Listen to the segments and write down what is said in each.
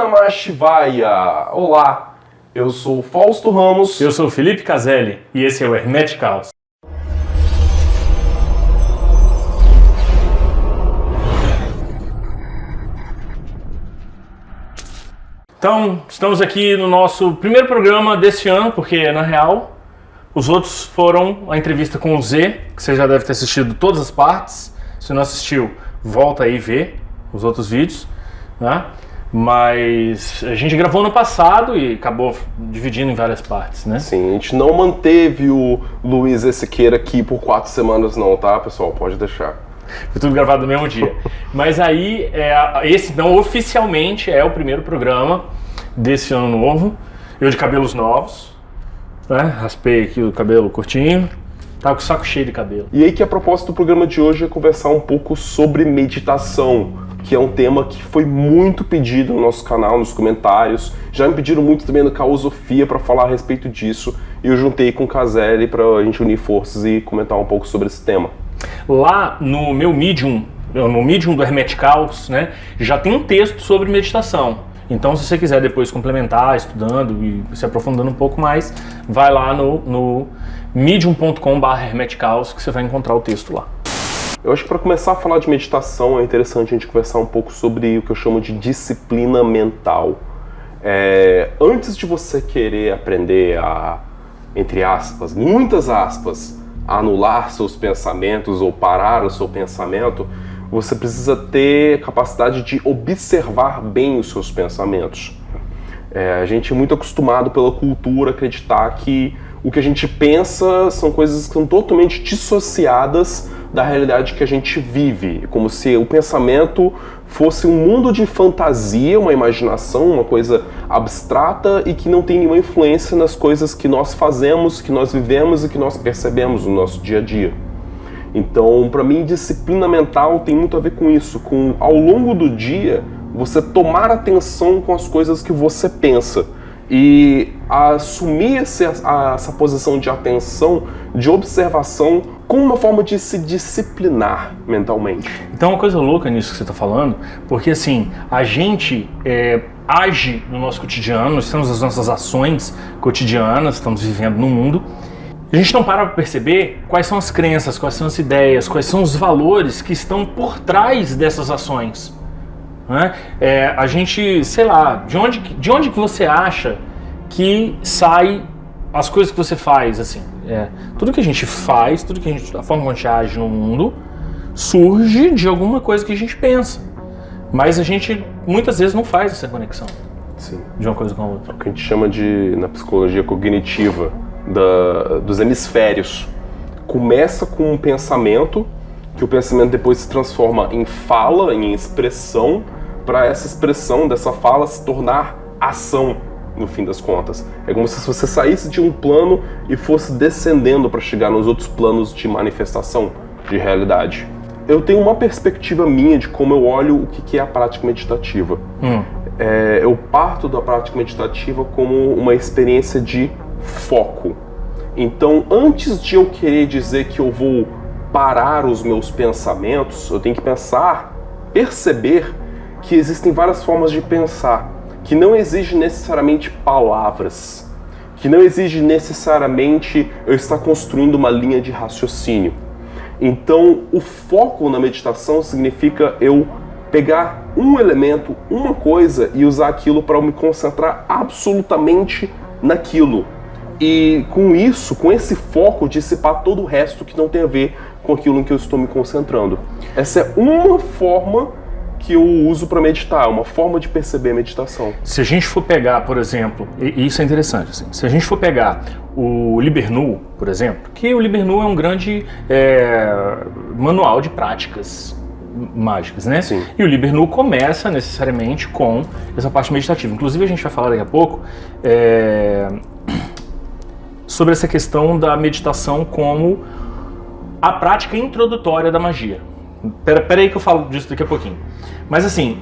Namah Shivaya! Olá, eu sou o Fausto Ramos. Eu sou o Felipe Caselli e esse é o Hermetic House. Então, estamos aqui no nosso primeiro programa deste ano, porque na real os outros foram a entrevista com o Z, que você já deve ter assistido todas as partes. Se não assistiu, volta aí e vê os outros vídeos, né? Mas a gente gravou no passado e acabou dividindo em várias partes, né? Sim, a gente não manteve o Luiz Siqueira aqui por 4 semanas não, tá, pessoal? Pode deixar. Foi tudo gravado no mesmo dia. Mas aí, esse então oficialmente é o primeiro programa desse ano novo. Eu de cabelos novos, né? Raspei aqui o cabelo curtinho. Tava com o saco cheio de cabelo. E aí que a proposta do programa de hoje é conversar um pouco sobre meditação, que é um tema que foi muito pedido no nosso canal, nos comentários. Já me pediram muito também no Caosofia para falar a respeito disso. E eu juntei com o Caselli para a gente unir forças e comentar um pouco sobre esse tema. Lá no meu Medium, no Medium do Hermetic House, né, já tem um texto sobre meditação. Então, se você quiser depois complementar, estudando e se aprofundando um pouco mais, vai lá no medium.com/hermetichouse que você vai encontrar o texto lá. Eu acho que para começar a falar de meditação é interessante a gente conversar um pouco sobre o que eu chamo de disciplina mental. Antes de você querer aprender a, entre aspas, muitas aspas, anular seus pensamentos ou parar o seu pensamento, você precisa ter capacidade de observar bem os seus pensamentos. A gente é muito acostumado pela cultura a acreditar que o que a gente pensa são coisas que são totalmente dissociadas da realidade que a gente vive, como se o pensamento fosse um mundo de fantasia, uma imaginação, uma coisa abstrata e que não tem nenhuma influência nas coisas que nós fazemos, que nós vivemos e que nós percebemos no nosso dia a dia. Então, para mim, disciplina mental tem muito a ver com isso, com ao longo do dia você tomar atenção com as coisas que você pensa e assumir essa posição de atenção, de observação, como uma forma de se disciplinar mentalmente. Então, uma coisa louca nisso que você está falando, porque assim, a gente age no nosso cotidiano, nós temos as nossas ações cotidianas, estamos vivendo no mundo, a gente não para perceber quais são as crenças, quais são as ideias, quais são os valores que estão por trás dessas ações. Né? A gente, sei lá, de onde que você acha que sai as coisas que você faz, assim? Tudo que a gente faz, a forma como a gente age no mundo, surge de alguma coisa que a gente pensa. Mas a gente muitas vezes não faz essa conexão. Sim. De uma coisa com a outra. É o que a gente chama de, na psicologia cognitiva, dos hemisférios. Começa com um pensamento, que o pensamento depois se transforma em fala, em expressão, para essa expressão dessa fala se tornar ação, no fim das contas. É como se você saísse de um plano e fosse descendendo para chegar nos outros planos de manifestação, de realidade. Eu tenho uma perspectiva minha de como eu olho o que é a prática meditativa. Eu parto da prática meditativa como uma experiência de foco. Então, antes de eu querer dizer que eu vou parar os meus pensamentos, eu tenho que perceber que existem várias formas de pensar, que não exige necessariamente palavras, que não exige necessariamente eu estar construindo uma linha de raciocínio. Então, o foco na meditação significa eu pegar um elemento, uma coisa e usar aquilo para eu me concentrar absolutamente naquilo. E com isso, com esse foco, dissipar todo o resto que não tem a ver com aquilo em que eu estou me concentrando. Essa é uma forma que eu uso para meditar, uma forma de perceber a meditação. Se a gente for pegar, por exemplo, e isso é interessante, assim, se a gente for pegar o Liber Nu, por exemplo, que o Liber Nu é um grande manual de práticas mágicas, né? Sim. E o Liber Nu começa necessariamente com essa parte meditativa. Inclusive a gente vai falar daqui a pouco sobre essa questão da meditação como a prática introdutória da magia. Pera aí que eu falo disso daqui a pouquinho. Mas assim,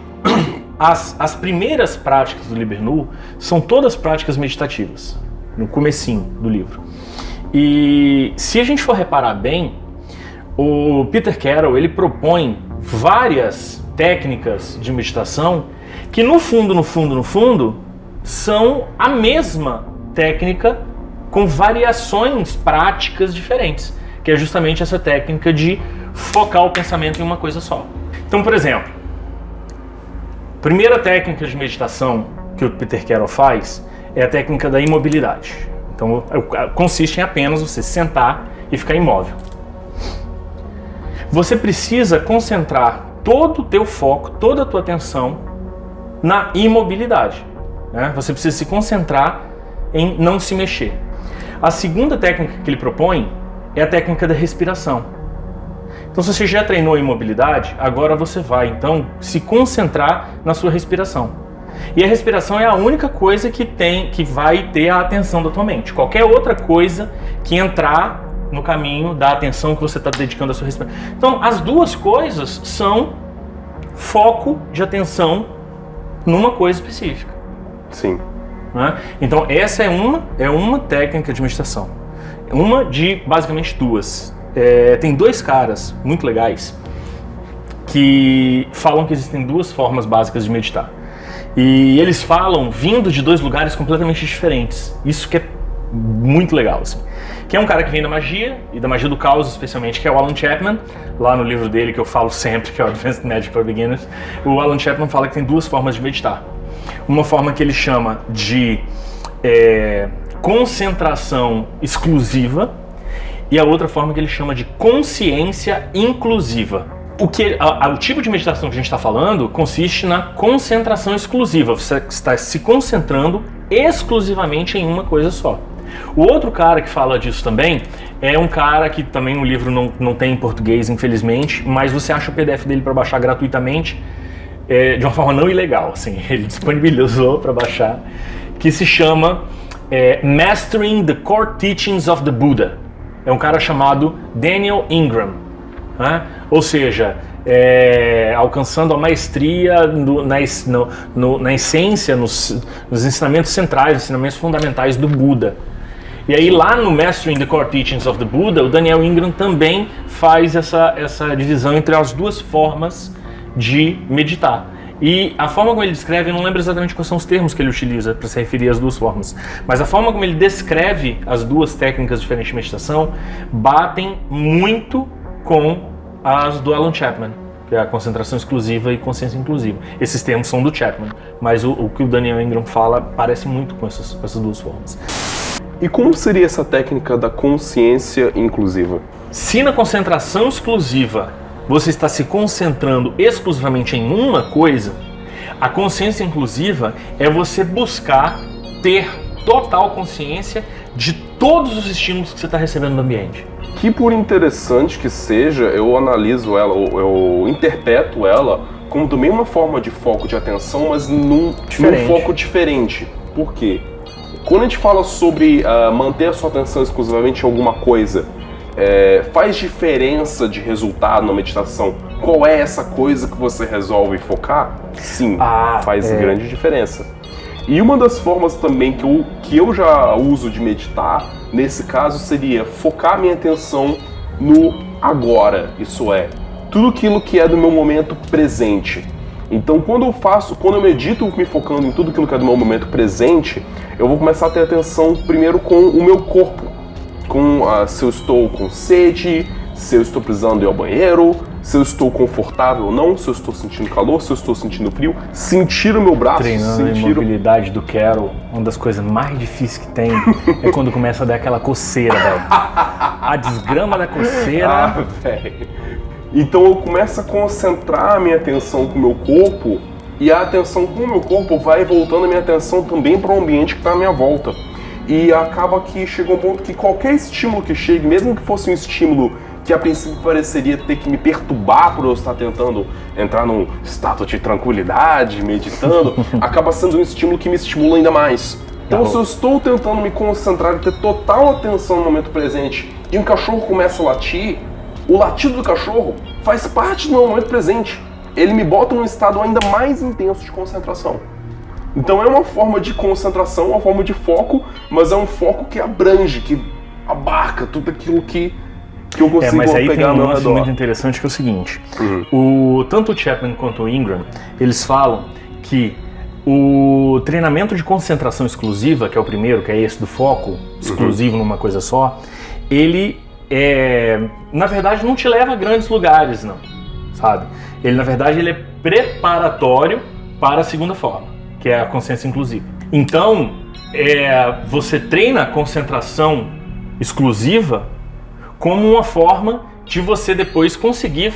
as primeiras práticas do Liber Nu são todas práticas meditativas, no comecinho do livro. E se a gente for reparar bem, o Peter Carroll, ele propõe várias técnicas de meditação que no fundo, são a mesma técnica com variações práticas diferentes, que é justamente essa técnica de focar o pensamento em uma coisa só. Então, por exemplo, a primeira técnica de meditação que o Peter Carroll faz é a técnica da imobilidade. Então, consiste em apenas você sentar e ficar imóvel. Você precisa concentrar todo o teu foco, toda a tua atenção na imobilidade, né? Você precisa se concentrar em não se mexer. A segunda técnica que ele propõe é a técnica da respiração. Então, se você já treinou a imobilidade, agora você vai, então, se concentrar na sua respiração. E a respiração é a única coisa que vai ter a atenção da tua mente. Qualquer outra coisa que entrar no caminho da atenção que você está dedicando à sua respiração. Então, as duas coisas são foco de atenção numa coisa específica. Sim. Né? Então, essa é uma técnica de meditação. Uma de, basicamente, duas. Tem dois caras muito legais que falam que existem duas formas básicas de meditar. E eles falam vindo de dois lugares completamente diferentes. Isso que é muito legal, assim. Que é um cara que vem da magia, e da magia do caos especialmente, que é o Alan Chapman. Lá no livro dele, que eu falo sempre, que é o Advanced Magic for Beginners, o Alan Chapman fala que tem duas formas de meditar. Uma forma que ele chama de concentração exclusiva, e a outra forma que ele chama de consciência inclusiva. O tipo de meditação que a gente está falando consiste na concentração exclusiva. Você está se concentrando exclusivamente em uma coisa só. O outro cara que fala disso também é um cara que também o livro não tem em português, infelizmente, mas você acha o PDF dele para baixar gratuitamente, de uma forma não ilegal, assim, ele disponibilizou para baixar, que se chama Mastering the Core Teachings of the Buddha. É um cara chamado Daniel Ingram, né? Ou seja, alcançando a maestria na essência, nos ensinamentos centrais, ensinamentos fundamentais do Buda. E aí lá no Mastering the Core Teachings of the Buddha, o Daniel Ingram também faz essa divisão entre as duas formas de meditar. E a forma como ele descreve, eu não lembro exatamente quais são os termos que ele utiliza para se referir às duas formas, mas a forma como ele descreve as duas técnicas diferentes de meditação batem muito com as do Alan Chapman, que é a concentração exclusiva e consciência inclusiva. Esses termos são do Chapman, mas o que o Daniel Ingram fala parece muito com essas duas formas. E como seria essa técnica da consciência inclusiva? Se na concentração exclusiva você está se concentrando exclusivamente em uma coisa, a consciência inclusiva é você buscar ter total consciência de todos os estímulos que você está recebendo no ambiente. Que por interessante que seja, eu analiso ela, eu interpreto ela como também uma forma de foco de atenção, mas num foco diferente. Por quê? Quando a gente fala sobre manter a sua atenção exclusivamente em alguma coisa, faz diferença de resultado na meditação? Qual é essa coisa que você resolve focar? Sim, faz grande diferença. E uma das formas também que eu já uso de meditar, nesse caso, seria focar minha atenção no agora, isso é, tudo aquilo que é do meu momento presente. Então, quando eu medito me focando em tudo aquilo que é do meu momento presente, eu vou começar a ter atenção primeiro com o meu corpo, se eu estou com sede, se eu estou precisando ir ao banheiro, se eu estou confortável ou não, se eu estou sentindo calor, se eu estou sentindo frio, sentir o meu braço, treinando a imobilidade do Carroll, uma das coisas mais difíceis que tem é quando começa a dar aquela coceira, velho. A desgrama da coceira. Velho. Então eu começo a concentrar a minha atenção com o meu corpo, e a atenção com o meu corpo vai voltando a minha atenção também para o ambiente que está à minha volta. E acaba que chega um ponto que qualquer estímulo que chegue, mesmo que fosse um estímulo que a princípio pareceria ter que me perturbar por eu estar tentando entrar num estado de tranquilidade, meditando, acaba sendo um estímulo que me estimula ainda mais. Então, se eu estou tentando me concentrar e ter total atenção no momento presente e um cachorro começa a latir, o latido do cachorro faz parte do meu momento presente. Ele me bota num estado ainda mais intenso de concentração. Então é uma forma de concentração, uma forma de foco, mas é um foco que abrange, que abarca tudo aquilo que eu consigo mas aí pegar tem um ao lance redor. muito interessante que é o seguinte, tanto o Chapman quanto o Ingram, eles falam que O treinamento de concentração exclusiva, que é o primeiro, que é esse do foco exclusivo numa coisa só, ele na verdade não te leva a grandes lugares, não, sabe? Ele, na verdade, ele é preparatório para a segunda forma, que é a consciência inclusiva. Então, você treina a concentração exclusiva como uma forma de você depois conseguir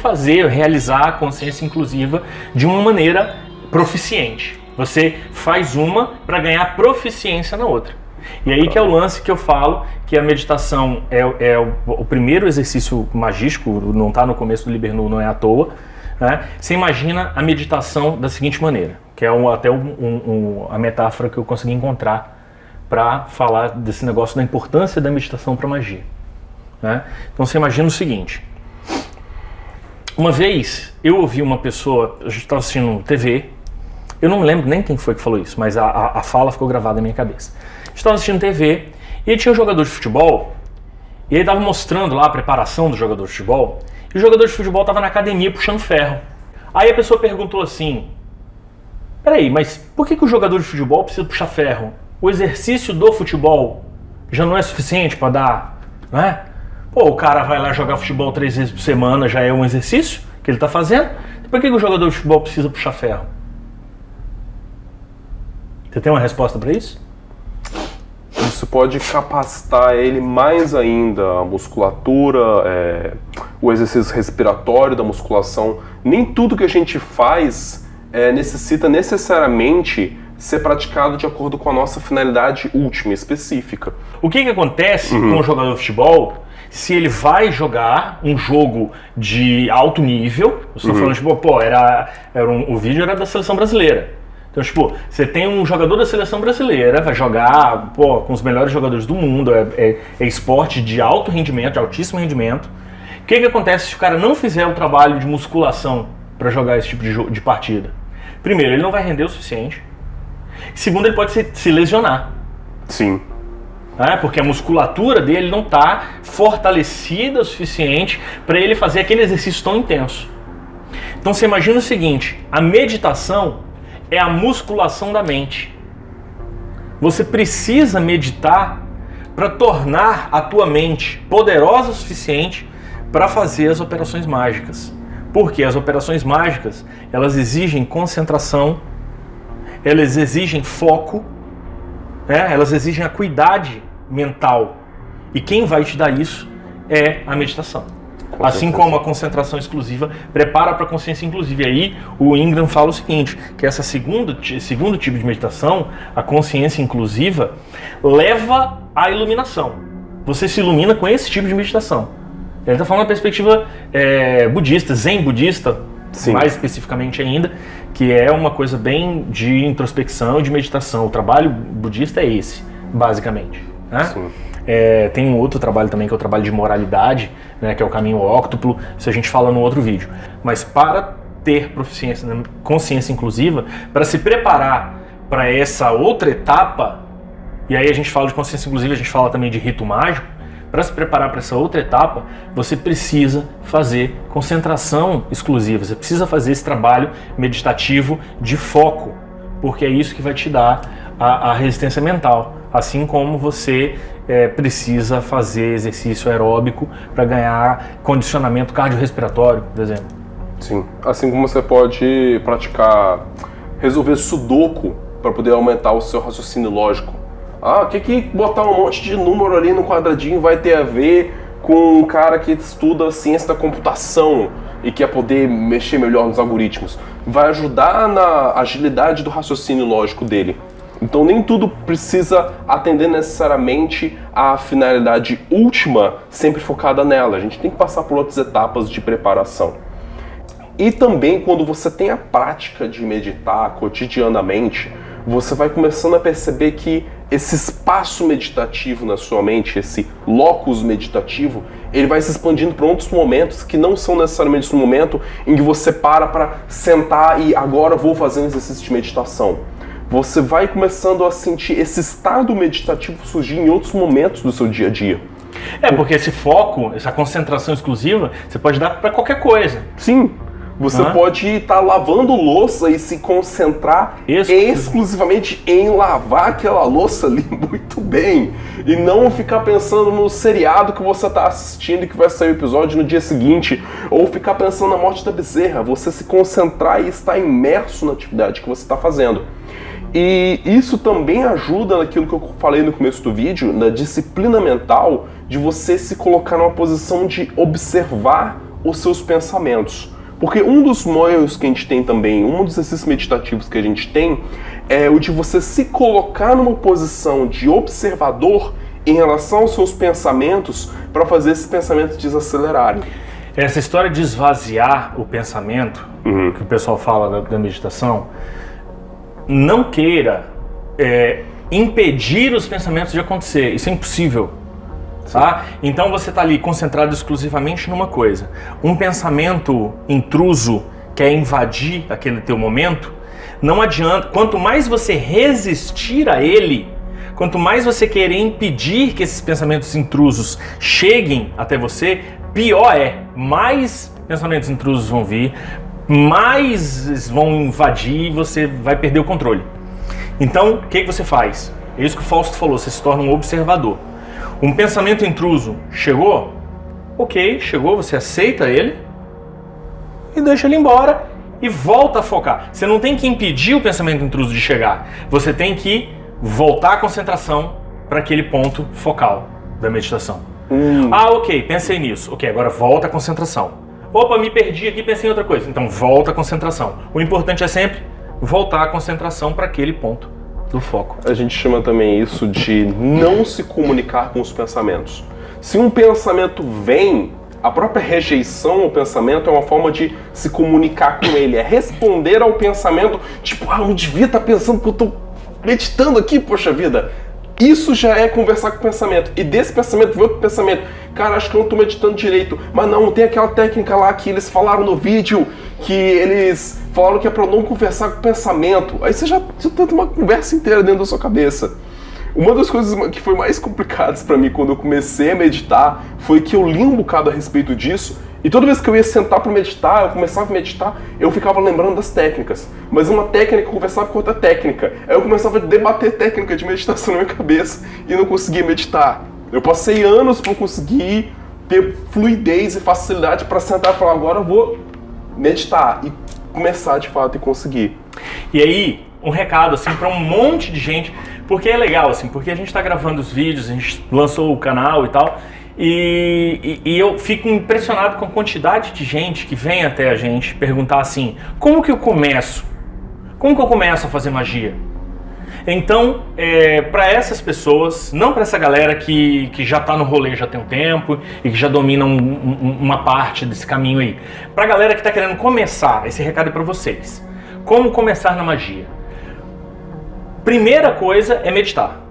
realizar a consciência inclusiva de uma maneira proficiente. Você faz uma para ganhar proficiência na outra. E aí que é o lance que eu falo, que a meditação é o primeiro exercício magístico, não está no começo do Liber Nu, não é à toa, né? Você imagina a meditação da seguinte maneira, que é até a metáfora que eu consegui encontrar para falar desse negócio da importância da meditação para magia, né? Então você imagina o seguinte: uma vez eu ouvi uma pessoa, a gente estava assistindo TV, eu não me lembro nem quem foi que falou isso, mas a fala ficou gravada na minha cabeça. Estava assistindo TV e aí tinha um jogador de futebol e ele estava mostrando lá a preparação do jogador de futebol e o jogador de futebol estava na academia puxando ferro. Aí a pessoa perguntou assim: peraí, mas por que o jogador de futebol precisa puxar ferro? O exercício do futebol já não é suficiente para dar, né? Pô, o cara vai lá jogar futebol 3 vezes por semana, já é um exercício que ele está fazendo. Por que o jogador de futebol precisa puxar ferro? Você tem uma resposta para isso? Isso pode capacitar ele mais ainda, a musculatura, o exercício respiratório da musculação. Nem tudo que a gente faz necessita necessariamente ser praticado de acordo com a nossa finalidade última, específica. O que acontece com o jogador de futebol se ele vai jogar um jogo de alto nível? Eu estou falando, tipo, o vídeo era da seleção brasileira. Então, tipo, você tem um jogador da seleção brasileira, vai jogar com os melhores jogadores do mundo, é esporte de alto rendimento, de altíssimo rendimento. O que acontece se o cara não fizer o trabalho de musculação para jogar esse tipo de partida? Primeiro, ele não vai render o suficiente. Segundo, ele pode se lesionar. Sim. Porque a musculatura dele não está fortalecida o suficiente para ele fazer aquele exercício tão intenso. Então, você imagina o seguinte: a meditação é a musculação da mente. Você precisa meditar para tornar a tua mente poderosa o suficiente para fazer as operações mágicas. Porque as operações mágicas, elas exigem concentração, elas exigem foco, elas exigem acuidade mental. E quem vai te dar isso é a meditação. Assim como a concentração exclusiva prepara para a consciência inclusiva. E aí o Ingram fala o seguinte, que essa segundo tipo de meditação, a consciência inclusiva, leva à iluminação. Você se ilumina com esse tipo de meditação. Ele está falando da perspectiva budista, zen budista, sim, mais especificamente ainda, que é uma coisa bem de introspecção e de meditação. O trabalho budista é esse, basicamente, né? Sim. Tem um outro trabalho também, que é o trabalho de moralidade, né, que é o caminho óctuplo, isso a gente fala no outro vídeo. Mas para ter proficiência, né, consciência inclusiva, para se preparar para essa outra etapa, e aí a gente fala de consciência inclusiva, a gente fala também de rito mágico, para se preparar para essa outra etapa, você precisa fazer concentração exclusiva, você precisa fazer esse trabalho meditativo de foco, porque é isso que vai te dar a resistência mental, assim como você precisa fazer exercício aeróbico para ganhar condicionamento cardiorrespiratório, por exemplo. Sim, assim como você pode resolver sudoku para poder aumentar o seu raciocínio lógico. O que botar um monte de número ali no quadradinho vai ter a ver com um cara que estuda ciência da computação e quer poder mexer melhor nos algoritmos? Vai ajudar na agilidade do raciocínio lógico dele. Então nem tudo precisa atender necessariamente à finalidade última, sempre focada nela. A gente tem que passar por outras etapas de preparação. E também quando você tem a prática de meditar cotidianamente, você vai começando a perceber que esse espaço meditativo na sua mente, esse locus meditativo, ele vai se expandindo para outros momentos que não são necessariamente no momento em que você para sentar e agora vou fazer um exercício de meditação. Você vai começando a sentir esse estado meditativo surgir em outros momentos do seu dia a dia. Porque esse foco, essa concentração exclusiva, você pode dar para qualquer coisa. Sim. Você pode estar lavando louça e se concentrar exclusivamente em lavar aquela louça ali muito bem. E não ficar pensando no seriado que você está assistindo e que vai sair o episódio no dia seguinte. Ou ficar pensando na morte da bezerra. Você se concentrar e estar imerso na atividade que você está fazendo. E isso também ajuda naquilo que eu falei no começo do vídeo, na disciplina mental, de você se colocar numa posição de observar os seus pensamentos. Porque um dos moios que a gente tem também, um dos exercícios meditativos que a gente tem, é o de você se colocar numa posição de observador em relação aos seus pensamentos para fazer esses pensamentos desacelerarem. Essa história de esvaziar o pensamento, que o pessoal fala da meditação, não queira impedir os pensamentos de acontecer. Isso é impossível. Tá? Então você está ali concentrado exclusivamente numa coisa. Um pensamento intruso quer invadir aquele teu momento, não adianta. Quanto mais você resistir a ele, quanto mais você querer impedir que esses pensamentos intrusos cheguem até você, pior é. Mais pensamentos intrusos vão vir, mais vão invadir e você vai perder o controle. Então, o que você faz? É isso que o Fausto falou, você se torna um observador. Um pensamento intruso chegou? Ok, chegou, você aceita ele e deixa ele embora e volta a focar. Você não tem que impedir o pensamento intruso de chegar, você tem que voltar a concentração para aquele ponto focal da meditação. Ah, ok, pensei nisso. Ok, agora volta a concentração. Opa, me perdi aqui, pensei em outra coisa. Então volta a concentração. O importante é sempre voltar a concentração para aquele ponto do foco. A gente chama também isso de não se comunicar com os pensamentos. Se um pensamento vem, a própria rejeição ao pensamento é uma forma de se comunicar com ele, é responder ao pensamento, tipo, eu não devia estar pensando que eu estou meditando aqui, poxa vida. Isso já é conversar com o pensamento. E desse pensamento vem outro pensamento. Cara, acho que eu não estou meditando direito. Mas não, tem aquela técnica lá que eles falaram no vídeo, que eles falaram que é para não conversar com o pensamento. Aí você já tenta uma conversa inteira dentro da sua cabeça. Uma das coisas que foi mais complicadas para mim quando eu comecei a meditar foi que eu li um bocado a respeito disso. E toda vez que eu ia sentar para meditar, eu começava a meditar, eu ficava lembrando das técnicas. Mas uma técnica conversava com outra técnica. Aí eu começava a debater técnica de meditação na minha cabeça e não conseguia meditar. Eu passei anos para conseguir ter fluidez e facilidade para sentar e falar, agora eu vou meditar. E começar de fato e conseguir. E aí, um recado assim para um monte de gente, porque é legal assim, porque a gente está gravando os vídeos, a gente lançou o canal e tal. E eu fico impressionado com a quantidade de gente que vem até a gente perguntar assim, como que eu começo? Como que eu começo a fazer magia? Então, para essas pessoas, não para essa galera que já está no rolê já tem um tempo e que já domina uma parte desse caminho aí. Para a galera que está querendo começar, esse recado é para vocês. Como começar na magia? Primeira coisa é meditar.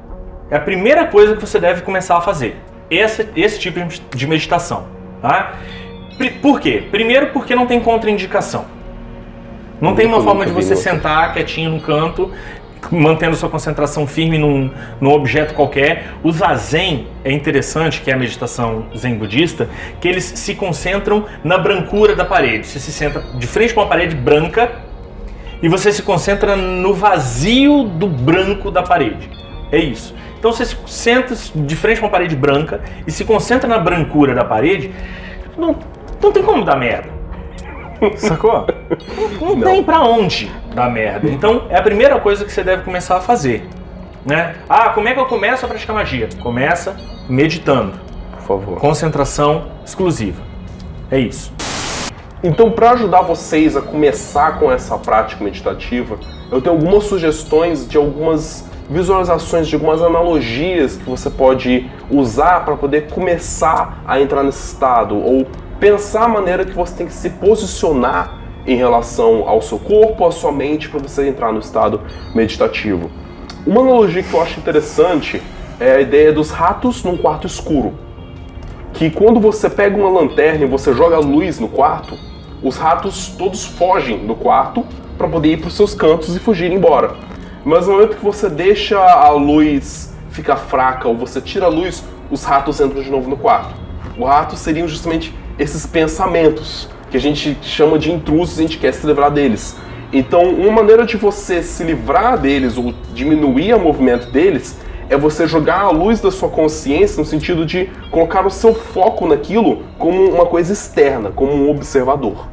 É a primeira coisa que você deve começar a fazer. Esse tipo de meditação, tá? Por quê? Primeiro porque não tem contraindicação. Não tem uma forma de você sentar quietinho no canto, mantendo sua concentração firme num objeto qualquer. O Zazen é interessante, que é a meditação zen budista, que eles se concentram na brancura da parede. Você se senta de frente para uma parede branca e você se concentra no vazio do branco da parede. É isso. Então você se senta de frente para uma parede branca e se concentra na brancura da parede, não tem como dar merda. Sacou? Não tem pra onde dar merda. Então é a primeira coisa que você deve começar a fazer, né? Ah, como é que eu começo a praticar magia? Começa meditando. Por favor. Concentração exclusiva. É isso. Então, para ajudar vocês a começar com essa prática meditativa, eu tenho algumas sugestões de algumas visualizações, de algumas analogias que você pode usar para poder começar a entrar nesse estado, ou pensar a maneira que você tem que se posicionar em relação ao seu corpo, à sua mente, para você entrar no estado meditativo. Uma analogia que eu acho interessante é a ideia dos ratos num quarto escuro. Que quando você pega uma lanterna e você joga luz no quarto, os ratos todos fogem do quarto para poder ir para os seus cantos e fugir embora. Mas no momento que você deixa a luz ficar fraca ou você tira a luz, os ratos entram de novo no quarto. Os ratos seriam justamente esses pensamentos, que a gente chama de intrusos e a gente quer se livrar deles. Então, uma maneira de você se livrar deles ou diminuir o movimento deles é você jogar a luz da sua consciência no sentido de colocar o seu foco naquilo como uma coisa externa, como um observador.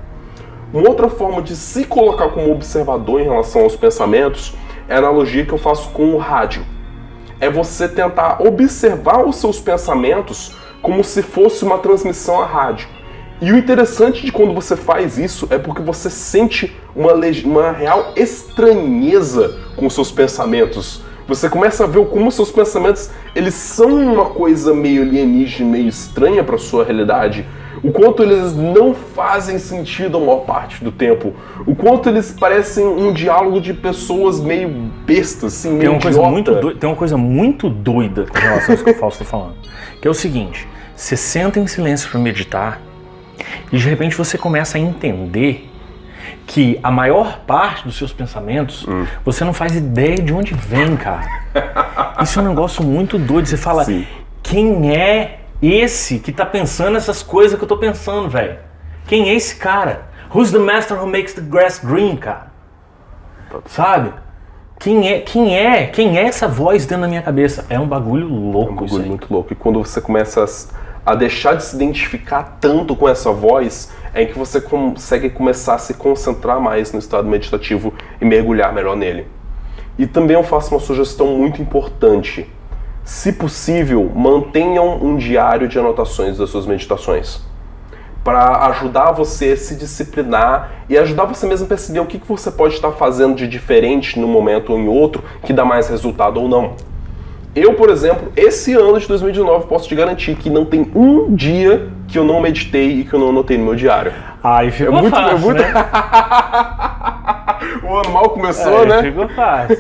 Uma outra forma de se colocar como observador em relação aos pensamentos é a analogia que eu faço com o rádio. É você tentar observar os seus pensamentos como se fosse uma transmissão a rádio. E o interessante de quando você faz isso é porque você sente uma real estranheza com os seus pensamentos. Você começa a ver como os seus pensamentos eles são uma coisa meio alienígena, meio estranha para a sua realidade. O quanto eles não fazem sentido a maior parte do tempo. O quanto eles parecem um diálogo de pessoas meio bestas, assim, meio idiota. Tem uma coisa muito doida com relação a isso que o Fausto está falando. Que é o seguinte, você senta em silêncio para meditar e de repente você começa a entender que a maior parte dos seus pensamentos você não faz ideia de onde vem, cara. Isso é um negócio muito doido. Você fala, Sim. Quem é esse que tá pensando essas coisas que eu tô pensando, velho? Quem é esse cara? Who's the master who makes the grass green, cara? Sabe? Quem é essa voz dentro da minha cabeça? É um bagulho louco, É um bagulho isso aí. muito louco. E quando você começa a deixar de se identificar tanto com essa voz, é que você consegue começar a se concentrar mais no estado meditativo e mergulhar melhor nele. E também eu faço uma sugestão muito importante. Se possível, mantenham um diário de anotações das suas meditações, para ajudar você a se disciplinar e ajudar você mesmo a perceber o que você pode estar fazendo de diferente num momento ou em outro que dá mais resultado ou não. Eu, por exemplo, esse ano de 2019 posso te garantir que não tem um dia que eu não meditei e que eu não anotei no meu diário. Aí ficou fácil, né? O ano mal começou, né? Ficou fácil.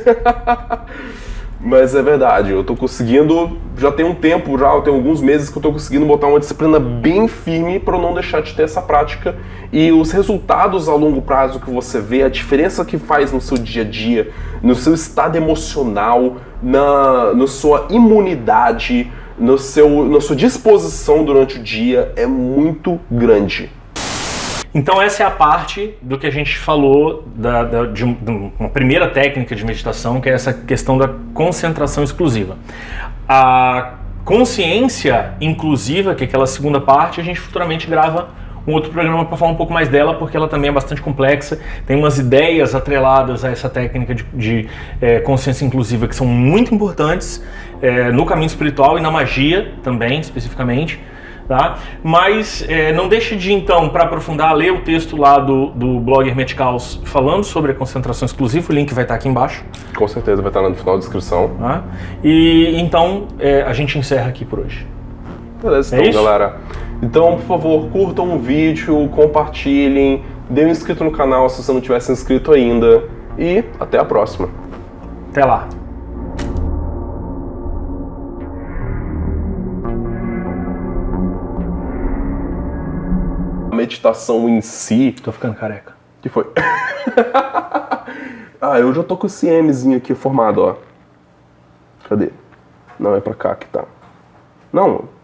Mas é verdade, eu tô conseguindo, já tem um tempo, já tem alguns meses que eu tô conseguindo botar uma disciplina bem firme para eu não deixar de ter essa prática. E os resultados a longo prazo que você vê, a diferença que faz no seu dia a dia, no seu estado emocional, na sua imunidade, na sua disposição durante o dia é muito grande. Então essa é a parte do que a gente falou de uma primeira técnica de meditação, que é essa questão da concentração exclusiva. A consciência inclusiva, que é aquela segunda parte, a gente futuramente grava um outro programa para falar um pouco mais dela, porque ela também é bastante complexa, tem umas ideias atreladas a essa técnica de consciência inclusiva que são muito importantes no caminho espiritual e na magia também, especificamente. Tá? Mas não deixe de, então, para aprofundar, ler o texto lá do blog Hermetic Caos falando sobre a concentração exclusiva, o link vai estar aqui embaixo. Com certeza vai estar no final da descrição. Tá? E então a gente encerra aqui por hoje. Beleza, então, galera. Então, por favor, curtam o vídeo, compartilhem, dê um inscrito no canal se você não tivesse inscrito ainda. E até a próxima. Até lá. A meditação em si... Tô ficando careca. Que foi? Eu já tô com esse Mzinho aqui formado, ó. Cadê? Não, é pra cá que tá. Não...